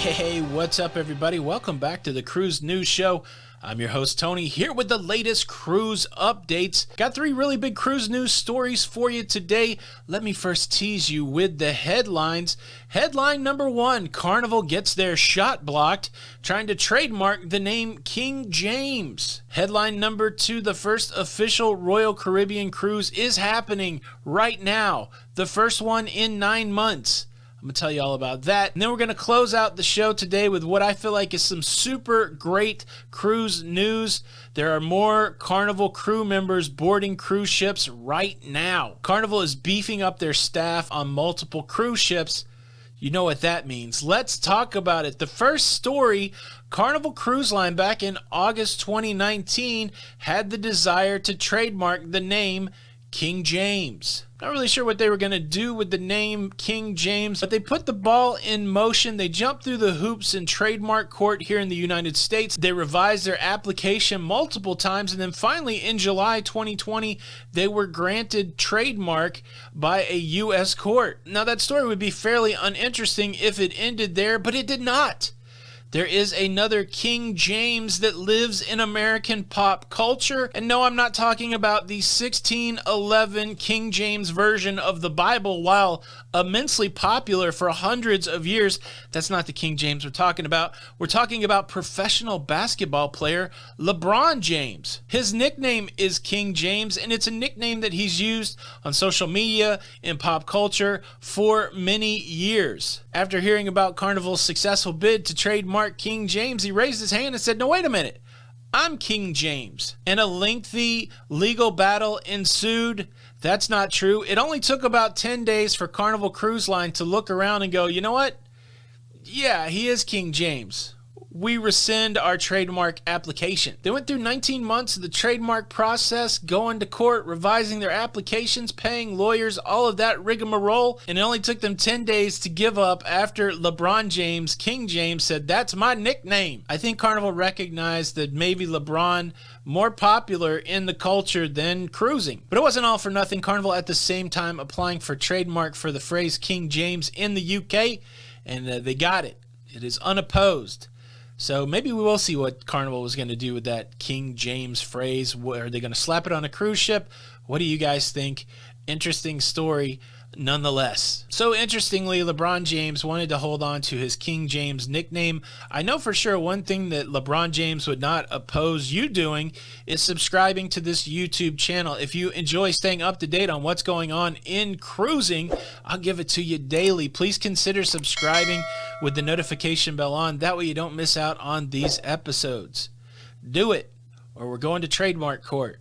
Hey, what's up everybody? Welcome back to the Cruise News Show. I'm your host Tony, here with the latest cruise updates. Got three really big cruise news stories for you today. Let me first tease you with the headlines. Headline number one, Carnival gets their shot blocked, trying to trademark the name King James. Headline number two, the first official Royal Caribbean cruise is happening right now. The first one in 9 months. I'm going to tell you all about that. And then we're going to close out the show today with what I feel like is some super great cruise news. There are more Carnival crew members boarding cruise ships right now. Carnival is beefing up their staff on multiple cruise ships. You know what that means. Let's talk about it. The first story, Carnival Cruise Line back in August 2019 had the desire to trademark the name King James. Not really sure what they were going to do with the name King James, but they put the ball in motion. They jumped through the hoops in trademark court here in the United States. They revised their application multiple times, and then finally in July 2020, they were granted trademark by a U.S. court. Now that story would be fairly uninteresting if it ended there, but it did not. There is another King James that lives in American pop culture. And no, I'm not talking about the 1611 King James version of the Bible. While immensely popular for hundreds of years, that's not the King James we're talking about. We're talking about professional basketball player Lebron James. His nickname is King James, and it's a nickname that he's used on social media, in pop culture for many years. After hearing about Carnival's successful bid to trademark King James, he raised his hand and said, "No, wait a minute. I'm King James." And a lengthy legal battle ensued. That's not true. It only took about 10 days for Carnival Cruise Line to look around and go, you know what? Yeah, he is King James. We rescind our trademark application. They went through 19 months of the trademark process, going to court, revising their applications, paying lawyers, all of that rigmarole, and it only took them 10 days to give up after LeBron James, King James, said, "That's my nickname." I think Carnival recognized that maybe LeBron more popular in the culture than cruising. But it wasn't all for nothing. Carnival at the same time applying for trademark for the phrase King James in the UK, and they got it. It is unopposed. So maybe we will see what Carnival was going to do with that King James phrase. Are they going to slap it on a cruise ship? What do you guys think? Interesting story nonetheless. So interestingly, LeBron James wanted to hold on to his King James nickname. I know for sure one thing that LeBron James would not oppose you doing is subscribing to this YouTube channel. If you enjoy staying up to date on what's going on in cruising, I'll give it to you daily. Please consider subscribing with the notification bell on. That way you don't miss out on these episodes. Do it, or we're going to trademark court.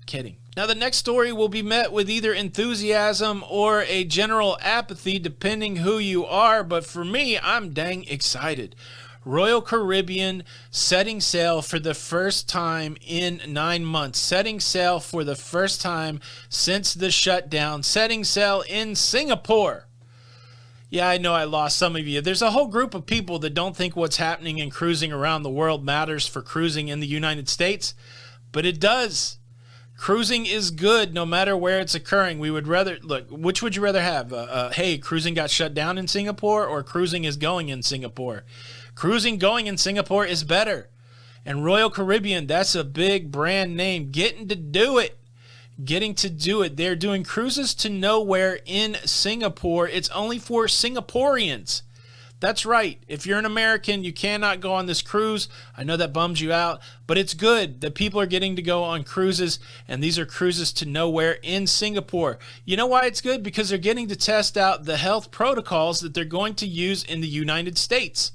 Kidding. Now, the next story will be met with either enthusiasm or a general apathy, depending who you are. But for me, I'm dang excited. Royal Caribbean setting sail for the first time in 9 months. Setting sail for the first time since the shutdown. Setting sail in Singapore. Yeah, I know I lost some of you. There's a whole group of people that don't think what's happening in cruising around the world matters for cruising in the United States. But it does. Cruising is good no matter where it's occurring. We would rather, look, which would you rather have? Hey, cruising got shut down in Singapore, or cruising is going in Singapore? Cruising going in Singapore is better. And Royal Caribbean, that's a big brand name. Getting to do it. They're doing cruises to nowhere in Singapore. It's only for Singaporeans. That's right. If you're an American, you cannot go on this cruise. I know that bums you out, but it's good that people are getting to go on cruises, and these are cruises to nowhere in Singapore. You know why it's good? Because they're getting to test out the health protocols that they're going to use in the United States.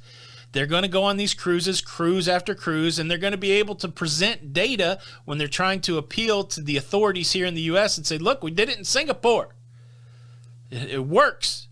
They're going to go on these cruises, cruise after cruise, and they're going to be able to present data when they're trying to appeal to the authorities here in the U.S. and say, look, we did it in Singapore. It works.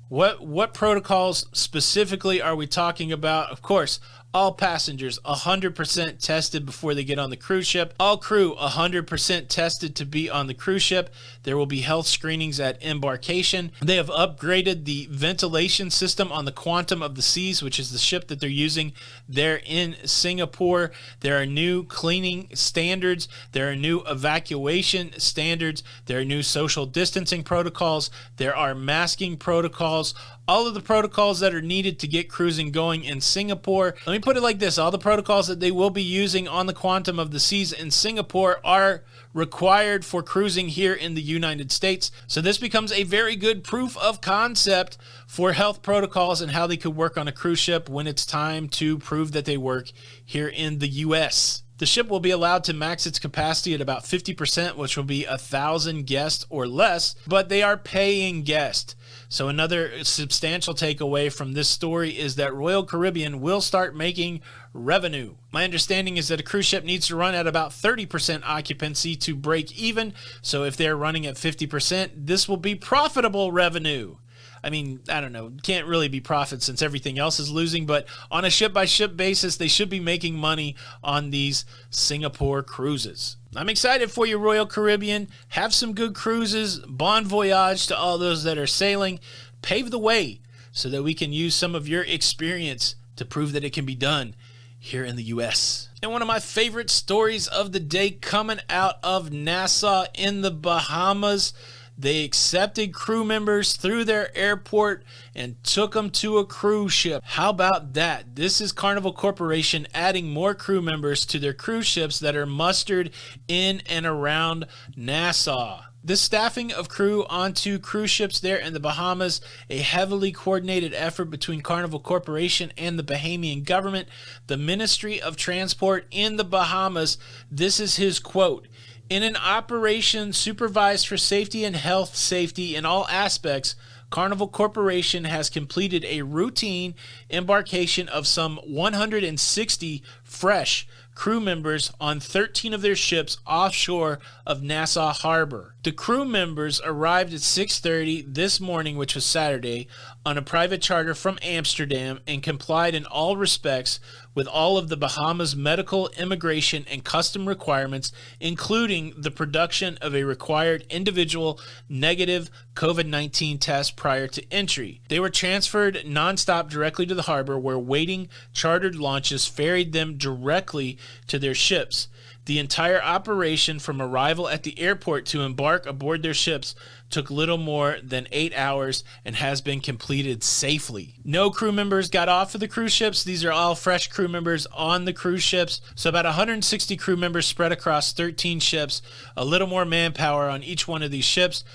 What protocols specifically are we talking about? Of course, all passengers 100% tested before they get on the cruise ship. All crew 100% tested to be on the cruise ship. There will be health screenings at embarkation. They have upgraded the ventilation system on the Quantum of the Seas, which is the ship that they're using there in Singapore. There are new cleaning standards. There are new evacuation standards. There are new social distancing protocols. There are masking protocols. all of the protocols that are needed to get cruising going in Singapore. Let me put it like this. All the protocols that they will be using on the Quantum of the Seas in Singapore are required for cruising here in the United States. So this becomes a very good proof of concept for health protocols and how they could work on a cruise ship when it's time to prove that they work here in the US. The ship will be allowed to max its capacity at about 50%, which will be 1,000 guests or less, but they are paying guests. So another substantial takeaway from this story is that Royal Caribbean will start making revenue. My understanding is that a cruise ship needs to run at about 30% occupancy to break even. So if they're running at 50%, this will be profitable revenue. I mean, I don't know, can't really be profit since everything else is losing, but on a ship-by-ship basis, they should be making money on these Singapore cruises. I'm excited for you, Royal Caribbean. Have some good cruises. Bon voyage to all those that are sailing. Pave the way so that we can use some of your experience to prove that it can be done here in the U.S. And one of my favorite stories of the day coming out of Nassau in the Bahamas. They accepted crew members through their airport and took them to a cruise ship. How about that? This is Carnival Corporation adding more crew members to their cruise ships that are mustered in and around Nassau. The staffing of crew onto cruise ships there in the Bahamas, a heavily coordinated effort between Carnival Corporation and the Bahamian government. The Ministry of Transport in the Bahamas, this is his quote. In an operation supervised for safety and health safety in all aspects, Carnival Corporation has completed a routine embarkation of some 160 fresh crew members on 13 of their ships offshore of Nassau Harbor. The crew members arrived at 6:30 this morning, which was Saturday, on a private charter from Amsterdam and complied in all respects with all of the Bahamas medical, immigration, and custom requirements, including the production of a required individual negative COVID-19 test prior to entry. They were transferred nonstop directly to the harbor, where waiting chartered launches ferried them directly to their ships. The entire operation from arrival at the airport to embark aboard their ships took little more than 8 hours and has been completed safely. No crew members got off of the cruise ships. These are all fresh crew members on the cruise ships. So about 160 crew members spread across 13 ships, a little more manpower on each one of these ships.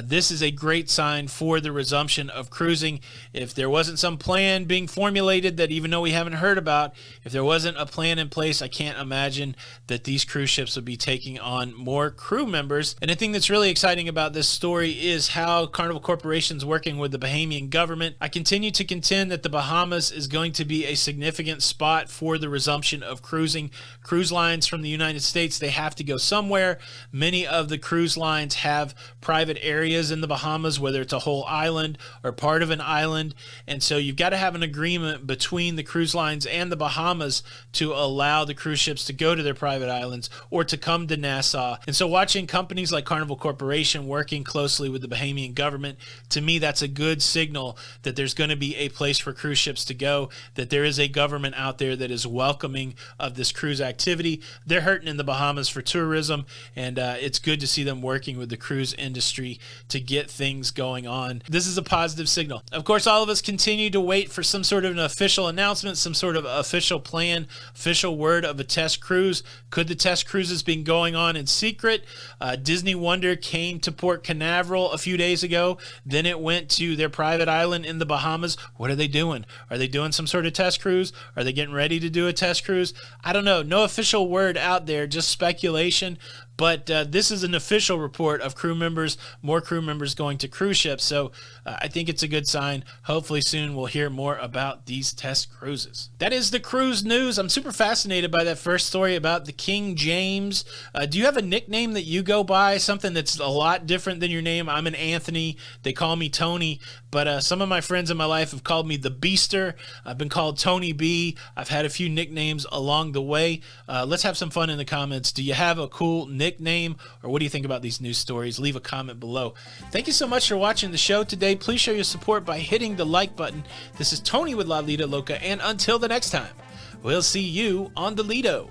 This is a great sign for the resumption of cruising. If there wasn't some plan being formulated that even though we haven't heard about, if there wasn't a plan in place, I can't imagine that these cruise ships would be taking on more crew members. And the thing that's really exciting about this story is how Carnival Corporation is working with the Bahamian government. I continue to contend that the Bahamas is going to be a significant spot for the resumption of cruising. Cruise lines from the United States, they have to go somewhere. Many of the cruise lines have private areas in the Bahamas, whether it's a whole island or part of an island. And so you've got to have an agreement between the cruise lines and the Bahamas to allow the cruise ships to go to their private islands or to come to Nassau. And so watching companies like Carnival Corporation working closely with the Bahamian government, to me that's a good signal that there's going to be a place for cruise ships to go, that there is a government out there that is welcoming of this cruise activity. They're hurting in the Bahamas for tourism, and it's good to see them working with the cruise industry to get things going on. This is a positive signal. Of course, all of us continue to wait for some sort of an official announcement, some sort of official plan, official word of a test cruise. Could the test cruises be going on in secret? Disney Wonder came to Port Canaveral a few days ago. Then it went to their private island in the Bahamas. What are they doing? Are they doing some sort of test cruise? Are they getting ready to do a test cruise? I don't know. No official word out there, just speculation. But this is an official report of crew members, more crew members going to cruise ships. So I think it's a good sign. Hopefully soon we'll hear more about these test cruises. That is the cruise news. I'm super fascinated by that first story about the King James. Do you have a nickname that you go by? Something that's a lot different than your name? I'm an Anthony. They call me Tony. But some of my friends in my life have called me the Beaster. I've been called Tony B. I've had a few nicknames along the way. Let's have some fun in the comments. Do you have a cool nickname, or what do you think about these news stories? Leave a comment below. Thank you so much for watching the show today. Please show your support by hitting the like button. This is Tony with Lido Loca, and until the next time, we'll see you on the Lido.